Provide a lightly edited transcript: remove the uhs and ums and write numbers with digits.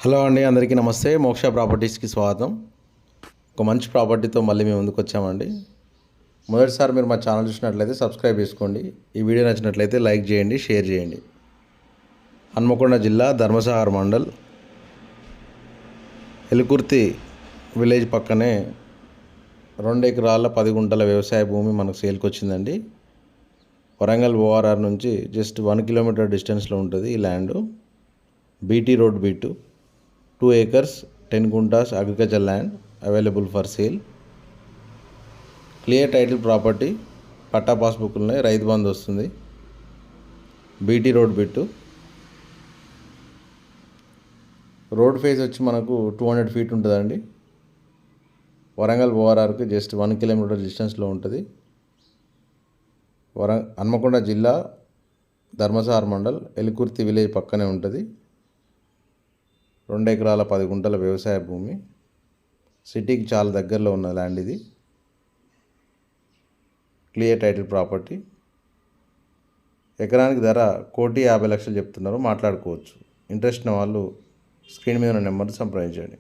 Hello అండి, అందరికీ నమస్తే. మోక్ష ప్రాపర్టీస్కి స్వాగతం. ఒక మంచి ప్రాపర్టీతో మళ్ళీ మేము ముందుకు వచ్చామండి. మొదటిసారి మీరు మా ఛానల్ చూసినట్లయితే సబ్స్క్రైబ్ చేసుకోండి. ఈ వీడియో నచ్చినట్లయితే లైక్ చేయండి, షేర్ చేయండి. హన్మకొండ జిల్లా ధర్మసాగర్ మండల్ ఎలుకుర్తి విలేజ్ పక్కనే 2 ఎకరాల 10 గుంటల వ్యవసాయ భూమి మనకు సేల్కి వచ్చిందండి. వరంగల్ ఓఆర్ఆర్ నుంచి జస్ట్ 1 కిలోమీటర్ డిస్టెన్స్లో ఉంటుంది ఈ land. BT road B2, 2 acres 10 guntas agriculture land available for sale. Clear title property, పట్టా పాస్బుక్లు ఉన్నాయి, రైతు బంధు వస్తుంది. BT road B2. Road phase వచ్చి మనకు 200 feet ఉంటుందండి. వరంగల్ ఓఆర్ఆర్కి జస్ట్ 1 కిలోమీటర్ డిస్టెన్స్లో ఉంటుంది. హన్మకొండ జిల్లా ధర్మసాగర్ మండల్ ఎలుకుర్తి విలేజ్ పక్కనే ఉంటుంది. 2 ఎకరాల 10 గుంటల వ్యవసాయ భూమి, సిటీకి చాలా దగ్గరలో ఉన్న ల్యాండ్ ఇది. Clear title property. ఎకరానికి ధర 1,50,00,000 చెప్తున్నారు, మాట్లాడుకోవచ్చు. ఇంట్రెస్ట్ ఉన్న వాళ్ళు స్క్రీన్ మీద ఉన్న నెంబర్ని సంప్రదించండి.